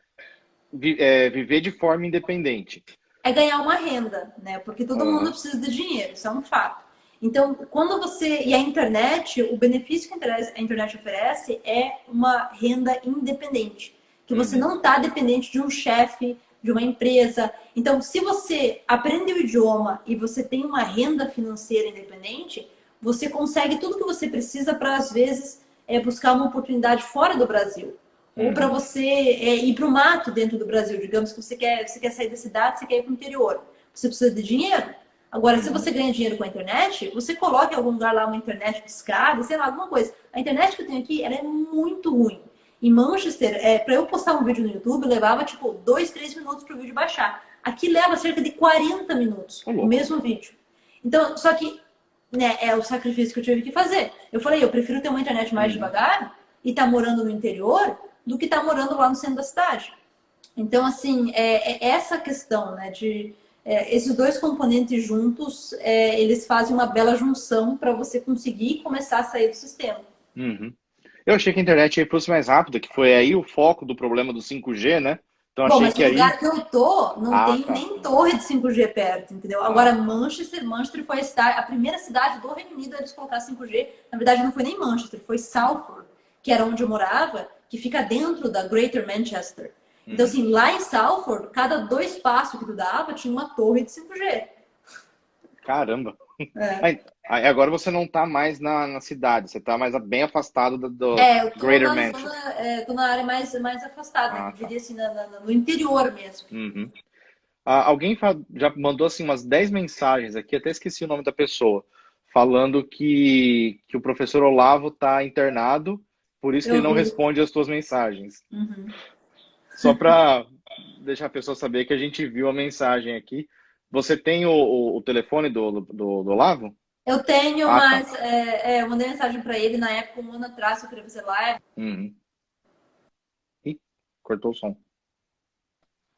viver de forma independente. É ganhar uma renda, né? Porque todo mundo precisa de dinheiro, isso é um fato. Então, quando você... E a internet, o benefício que a internet oferece é uma renda independente. Que você não está dependente de um chefe, de uma empresa. Então, se você aprende o idioma e você tem uma renda financeira independente, você consegue tudo que você precisa para, às vezes, buscar uma oportunidade fora do Brasil. Ou para você ir para o mato dentro do Brasil. Digamos que você quer sair da cidade, você quer ir para o interior. Você precisa de dinheiro. Agora, se você ganha dinheiro com a internet, você coloca em algum lugar lá uma internet discada, sei lá, alguma coisa. A internet que eu tenho aqui, ela é muito ruim. Em Manchester, para eu postar um vídeo no YouTube, levava tipo 2, 3 minutos para o vídeo baixar. Aqui leva cerca de 40 minutos, o mesmo vídeo. Então, só que né, é o sacrifício que eu tive que fazer. Eu falei, eu prefiro ter uma internet mais devagar e estar morando no interior do que estar morando lá no centro da cidade. Então, assim, essa questão, né, de esses dois componentes juntos, eles fazem uma bela junção para você conseguir começar a sair do sistema. Eu achei que a internet fosse mais rápida, que foi aí o foco do problema do 5G, né? Então, bom, achei mas que no lugar que eu tô, não tem tá. nem torre de 5G perto, entendeu? Agora, Manchester foi a primeira cidade do Reino Unido a eles colocar 5G. Na verdade, não foi nem Manchester, foi Salford, que era onde eu morava, que fica dentro da Greater Manchester. Então, assim, lá em Salford, cada 2 passos que tu dava, tinha uma torre de 5G. Caramba! Aí agora você não tá mais na cidade, você tá mais bem afastado do Greater Manchester. Tô na área mais afastada, diria assim, no interior mesmo. Alguém já mandou assim umas 10 mensagens aqui, até esqueci o nome da pessoa, falando que o professor Olavo tá internado, por isso que ele não responde as tuas mensagens. Só para deixar a pessoa saber que a gente viu a mensagem aqui. Você tem o telefone do Olavo? Eu tenho, mas eu mandei mensagem para ele na época, um ano atrás, eu queria fazer live. Ih, cortou o som.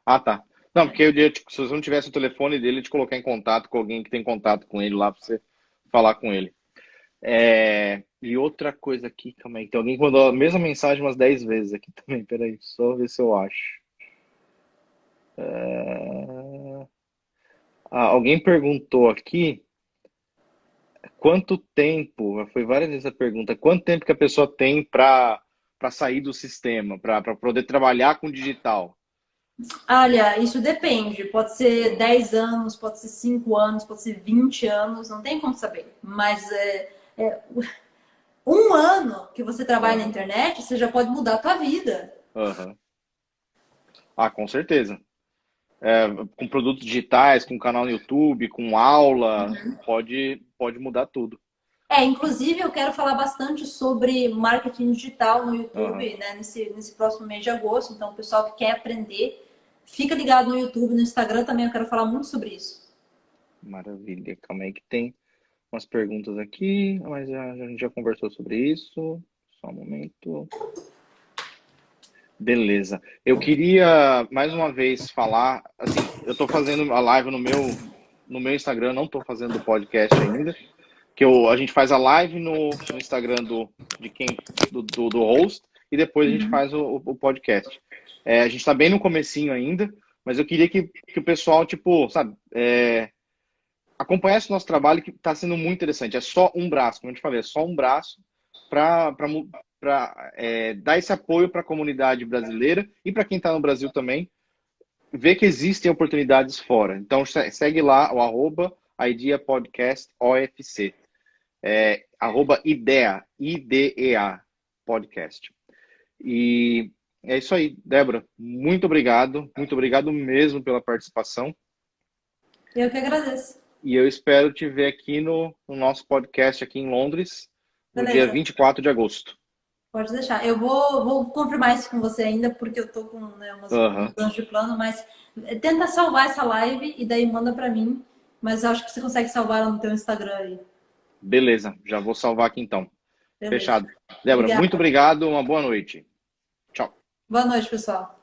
Tá. Não, porque se você não tivesse o telefone dele, te colocar em contato com alguém que tem contato com ele lá para você falar com ele. E outra coisa aqui, calma aí. Tem alguém que mandou a mesma mensagem umas 10 vezes aqui também. Peraí, só ver se eu acho. Alguém perguntou aqui quanto tempo, foi várias vezes a pergunta, quanto tempo que a pessoa tem para sair do sistema, para poder trabalhar com digital? Olha, isso depende. Pode ser 10 anos, pode ser 5 anos, pode ser 20 anos, não tem como saber. Mas um ano que você trabalha na internet, você já pode mudar a tua vida. Com certeza. Com produtos digitais, com canal no YouTube, com aula, pode mudar tudo. Inclusive eu quero falar bastante sobre marketing digital no YouTube, né, nesse próximo mês de agosto. Então, o pessoal que quer aprender, fica ligado no YouTube, no Instagram também, eu quero falar muito sobre isso. Maravilha. Calma aí que tem umas perguntas aqui, mas a gente já conversou sobre isso. Só um momento. Beleza. Eu queria, mais uma vez, falar, assim, eu tô fazendo a live no no meu Instagram, não estou fazendo podcast ainda. A gente faz a live no Instagram do host e depois a gente faz o podcast. A gente está bem no comecinho ainda, mas eu queria que o pessoal, tipo, sabe, acompanhasse o nosso trabalho, que está sendo muito interessante. É só um braço, como eu te falei, é só um braço para dar esse apoio para a comunidade brasileira e para quem está no Brasil também, ver que existem oportunidades fora. Então, segue lá o @Idea Podcast OFC. @IDEA, IDEA Podcast. E é isso aí, Débora. Muito obrigado mesmo pela participação. Eu que agradeço. E eu espero te ver aqui no nosso podcast aqui em Londres, no Beleza. dia 24 de agosto. Pode deixar. Eu vou confirmar isso com você ainda, porque eu tô com, né, umas mudanças de plano, mas tenta salvar essa live e daí manda para mim. Mas eu acho que você consegue salvar ela no teu Instagram aí. Beleza, já vou salvar aqui então. Beleza. Fechado. Débora, muito obrigado, uma boa noite. Tchau. Boa noite, pessoal.